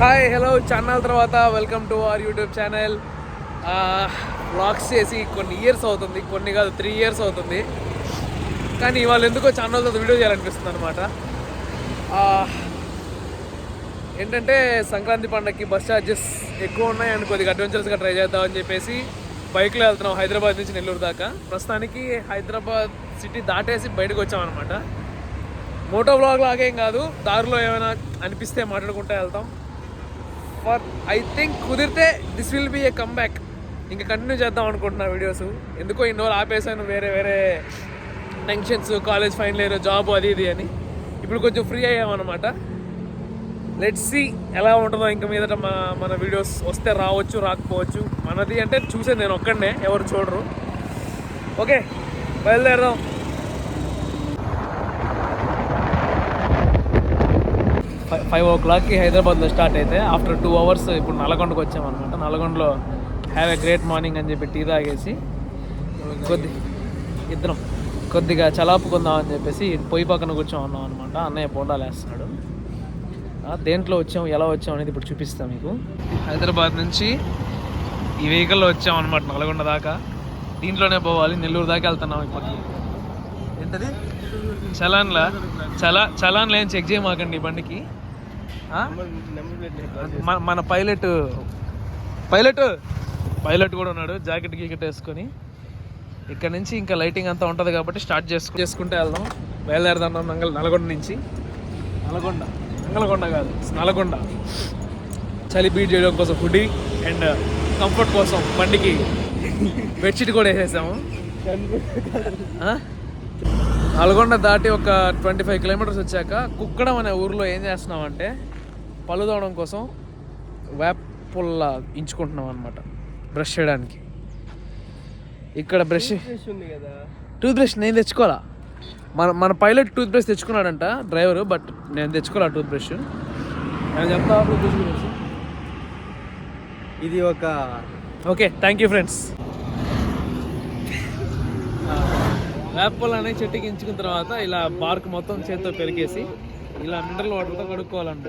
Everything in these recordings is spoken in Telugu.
హాయ్ హలో ఛానల్ తర్వాత welcome to our YouTube channel. Vlogs చేసి కొన్ని ఇయర్స్ అవుతుంది, కొన్ని కాదు 3 years అవుతుంది. కానీ వాళ్ళు ఎందుకో ఛానల్ తర్వాత వీడియో చేయాలనిపిస్తుంది అనమాట. ఏంటంటే సంక్రాంతి పండగకి బస్ ఛార్జెస్ ఎక్కువ ఉన్నాయి అండ్ కొద్దిగా అడ్వెంచరస్గా ట్రై చేద్దామని చెప్పేసి బైక్లో వెళ్తున్నాం హైదరాబాద్ నుంచి నెల్లూరు దాకా. ప్రస్తుతానికి హైదరాబాద్ సిటీ దాటేసి బయటకు వచ్చామన్నమాట. మోటో వ్లాగ్ లాగేం కాదు, దారిలో ఏమైనా అనిపిస్తే మాట్లాడుకుంటూ వెళ్తాం. ఫర్ ఐ థింక్ కుదిరితే this will be a comeback. ఇంకా కంటిన్యూ చేద్దాం అనుకుంటున్నా వీడియోస్. ఎందుకో ఇన్ని రోజులు ఆపేసాను, వేరే వేరే tensions, college final year, job అది ఇది అని. ఇప్పుడు కొంచెం ఫ్రీ అయ్యామన్నమాట. లెట్స్ సీ ఎలా ఉంటుందో ఇంకా మీదట. మన వీడియోస్ వస్తే రావచ్చు, రాకపోవచ్చు. మనది అంటే చూసేది నేను ఒక్కడనే, ఎవరు చూడరు. ఓకే, బయలుదేరదాం. 5 o'clockకి హైదరాబాద్లో స్టార్ట్ అయితే ఆఫ్టర్ 2 hours ఇప్పుడు నల్గొండకు వచ్చామన్నమాట. నల్గొండలో హ్యావ్ ఎ గ్రేట్ మార్నింగ్ అని చెప్పి టీ తాగేసి ఇద్దరం కొద్దిగా చలాపుకుందాం అని చెప్పేసి పొయ్యి పక్కన కూర్చోమన్నాం అనమాట. అన్నయ్య బోండాలు వేస్తున్నాడు. దేంట్లో వచ్చాం, ఎలా వచ్చాం అనేది ఇప్పుడు చూపిస్తాం మీకు. హైదరాబాద్ నుంచి ఈ వెహికల్లో వచ్చాం అనమాట నల్గొండ దాకా. దీంట్లోనే పోవాలి, నెల్లూరు దాకా వెళ్తున్నాం. ఇప్పటికి ఏంటది చలాన్లు ఏం చెక్ చేయమాకండి బండికి. మన పైలట్ కూడా ఉన్నాడు, జాకెట్ గీకెట్ వేసుకొని. ఇక్కడ నుంచి ఇంకా లైటింగ్ అంతా ఉంటుంది కాబట్టి స్టార్ట్ చేసుకుంటే వెళ్దాం. బయలుదేరదాం నల్గొండ నుంచి. నల్గొండ కాదు, నల్గొండ. చలి బీట్ చేయడం కోసం హుడీ అండ్ కంఫర్ట్ కోసం బండికి బెడ్షీట్ కూడా వేసేసాము. నల్గొండ దాటి ఒక 25 kilometers వచ్చాక కుక్కడం అనే ఊరిలో ఏం చేస్తున్నామంటే పళ్ళు తోవడం కోసం వేపుల్ల ఇంచుకుంటున్నాం అనమాట, బ్రష్ చేయడానికి. ఇక్కడ బ్రష్ ఉంది కదా, టూత్ బ్రష్ నేను తెచ్చుకోవాలా. మన పైలట్ టూత్ బ్రష్ తెచ్చుకున్నాడంట డ్రైవరు, బట్ నేను తెచ్చుకోవాలా టూత్ బ్రష్. నేను చెప్తా ఇది ఒక ఓకే. Thank you friends. వేపల్ అనే చెట్టుకి ఎంచుకున్న తర్వాత ఇలా బార్క్ మొత్తం చేతితో పెరిగేసి ఇలా మినరల్ వాటర్తో కడుక్కోవాలంట.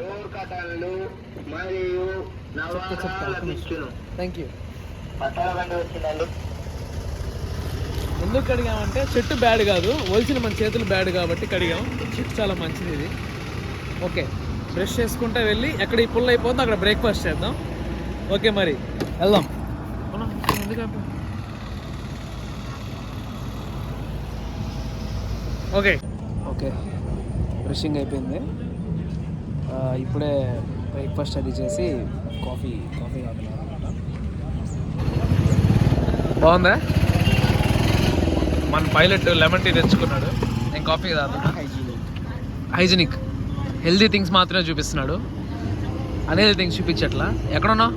Thank you. ఎందుకు కడిగామంటే చెట్టు బ్యాడ్ కాదు, ఒలిచిన మన చేతులు బ్యాడ్ కాబట్టి కడిగాం. చెట్టు చాలా మంచిది ఇది. ఓకే, బ్రష్ చేసుకుంటే వెళ్ళి ఎక్కడ ఈ పుల్ల అయిపోతుందో అక్కడ బ్రేక్ఫాస్ట్ చేద్దాం. ఓకే, మరి వెళ్దాం. ఓకే ఓకే బ్రషింగ్ అయిపోయింది. ఇప్పుడే బ్రేక్ఫాస్ట్ అది చేసి కాఫీ తాగుతున్నాను. బాగుందా? మన పైలట్ లెమన్ టీ తెచ్చుకున్నాడు, నేను కాఫీ తాగుతున్నా. హైజీనిక్ హెల్దీ థింగ్స్ మాత్రమే చూపిస్తున్నాడు, అన్హెల్దీ థింగ్స్ చూపించట్లా. ఎక్కడున్నావు?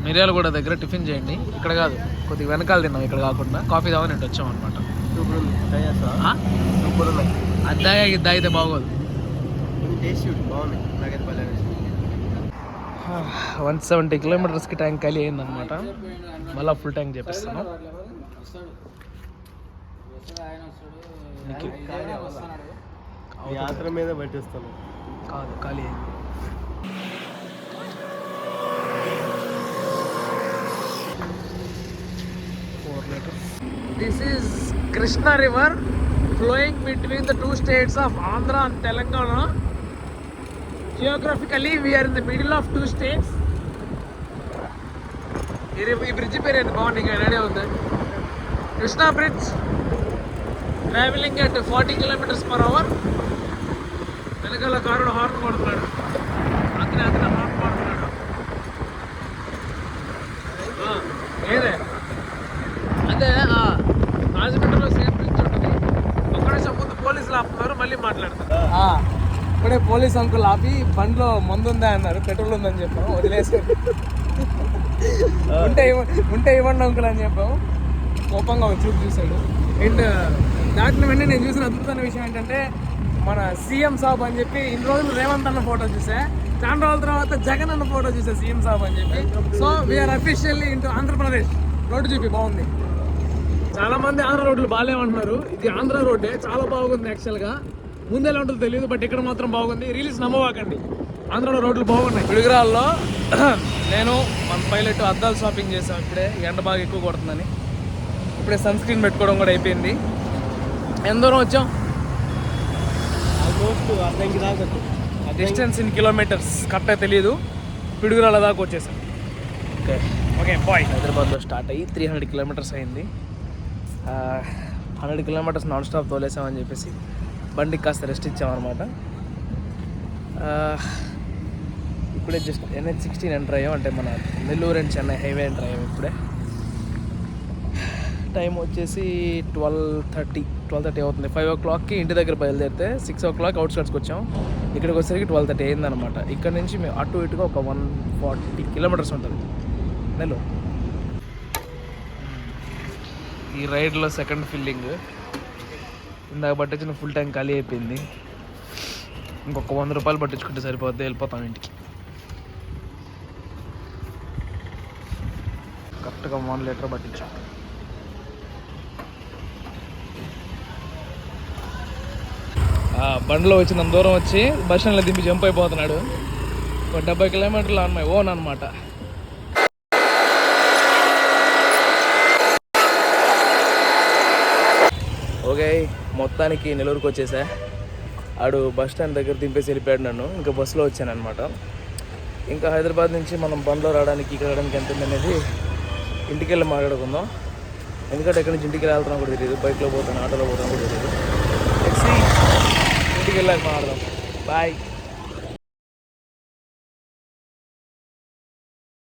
మిర్యాలగూడ దగ్గర టిఫిన్ చేయండి. ఇక్కడ కాదు, కొద్దిగా వెనకాల తిన్నాం, ఇక్కడ కాకుండా. కాఫీ తాగని నేను వచ్చాం అనమాట. అది తాగితే బాగోదు. 170 kilometers ట్యాంక్ ఖాళీ అయిందనమాట. మళ్ళీ ఫుల్ ట్యాంక్ చేపిస్తాను. యాత్ర మీద పెట్టేస్తాను కాదు, ఖాళీ అయింది. This is Krishna River flowing between the 2 states of Andhra and Telangana. Geographically, we are in the middle of 2 states. ఈ బ్రిడ్జ్ పేరు ఏంటి? బాగుంది, ఇంకా రెడీ అవుతుంది. Krishna bridge, travelling at 40 kilometers per hour. వెనకాల కారుడు హార్న్ కొడుతున్నాడు, అతనే హార్న్ కొడుతున్నాడు. ఏదే అదే రాజమండ్రిలో సేమ్ బ్రిడ్జ్ ఉంటుంది. ఒక్క నిమిషం ముందు పోలీసులు ఆపుతున్నారు, మళ్ళీ మాట్లాడతారు. ఇప్పుడే పోలీస్ అంకుల్ ఆపి బండిలో మందు ఉందా అన్నారు, పెట్రోల్ ఉందని చెప్పాము, వదిలేసారు. ఉంటే ఇవ్వండి అంకుల్ అని చెప్పాము. కోపంగా చూసాడు. అండ్ దాటిన వెంటనే నేను చూసిన అద్భుతమైన విషయం ఏంటంటే, మన సీఎం సాబ్ అని చెప్పి ఇన్ని రోజులు రేవంత్ అన్న ఫోటో చూసా, చాలా రోజుల తర్వాత జగన్ అన్న ఫోటో చూసా సీఎం సాబ్ అని చెప్పి. So we are officially into Andhra Pradesh. Road చూపి బాగుంది. చాలా మంది ఆంధ్ర రోడ్లు బాగాలేమంటున్నారు, ఇది ఆంధ్ర రోడ్డే, చాలా బాగుంది యాక్చువల్గా. ముందు ఎలా ఉంటుందో తెలియదు, బట్ ఇక్కడ మాత్రం బాగుంది. రీల్స్ నమ్మవాకండి, ఆంధ్రాలో రోడ్లు బాగున్నాయి. పిడుగురాల్లో నేను మన పైలట్ అద్దాలు షాపింగ్ చేసాం. ఇప్పుడే ఎండ బాగా ఎక్కువ కొడుతుందని ఇప్పుడే సన్ స్క్రీన్ పెట్టుకోవడం కూడా అయిపోయింది. ఎంత దూరం వచ్చాం? డిస్టెన్స్ ఇన్ కిలోమీటర్స్ కరెక్ట్గా తెలియదు. పిడుగురాల దాకా వచ్చేసాం. Okay okay bye. హైదరాబాద్లో స్టార్ట్ అయ్యి 300 కిలోమీటర్స్ అయింది. 100 కిలోమీటర్స్ నాన్ స్టాప్ తోలేసామని చెప్పేసి బండికి కాస్త రెస్ట్ ఇచ్చామన్నమాట. ఇప్పుడే జస్ట్ NH16 ఎంటర్ అయ్యాం, అంటే మన Nellore and Chennai highway enter అయ్యాం. ఇప్పుడే టైం వచ్చేసి 12:30 అవుతుంది. 5 o'clockకి ఇంటి దగ్గర బయలుదేరితే 6 o'clock అవుట్స్కట్స్కి వచ్చాం. ఇక్కడికి వచ్చేసరికి 12:30 అయిందనమాట. ఇక్కడ నుంచి మేము అటు ఇటుగా ఒక 140 కిలోమీటర్స్ ఉంటుంది నెల్లూరు. ఈ రైడ్లో సెకండ్ ఫిల్లింగ్ ఇందాక పట్టించిన ఫుల్ ట్యాంక్ ఖాళీ అయిపోయింది. ఇంకొక 100 రూపాయలు పట్టించుకుంటే సరిపోద్ది, వెళ్ళిపోతాం ఇంటికి. కరెక్ట్గా 1 లీటర్ పట్టించాం. బండిలో వచ్చినంత దూరం వచ్చి బస్ స్టాండ్లో దింపి జంప్ అయిపోతున్నాడు. ఒక 70 కిలోమీటర్లు ఆన్ మై ఓన్ అనమాట. ఓకే, మొత్తానికి నెల్లూరుకి వచ్చేసా. ఆడు బస్ స్టాండ్ దగ్గర దింపేసి వెళ్ళిపోయాడు నన్ను. ఇంకా బస్సులో వచ్చాను అనమాట. ఇంకా హైదరాబాద్ నుంచి మనం బండ్లో రావడానికి ఇక్కడ రావడానికి ఎంత అనేది ఇంటికి వెళ్ళి మాట్లాడుకుందాం. ఎందుకంటే ఎక్కడి నుంచి ఇంటికి వెళ్తానో కూడా తెలియదు, బైక్లో పోతాను ఆటోలో పోతాను కూడా తెలియదు. ఇంటికి వెళ్ళాక మాట్లాడదాం. బాయ్.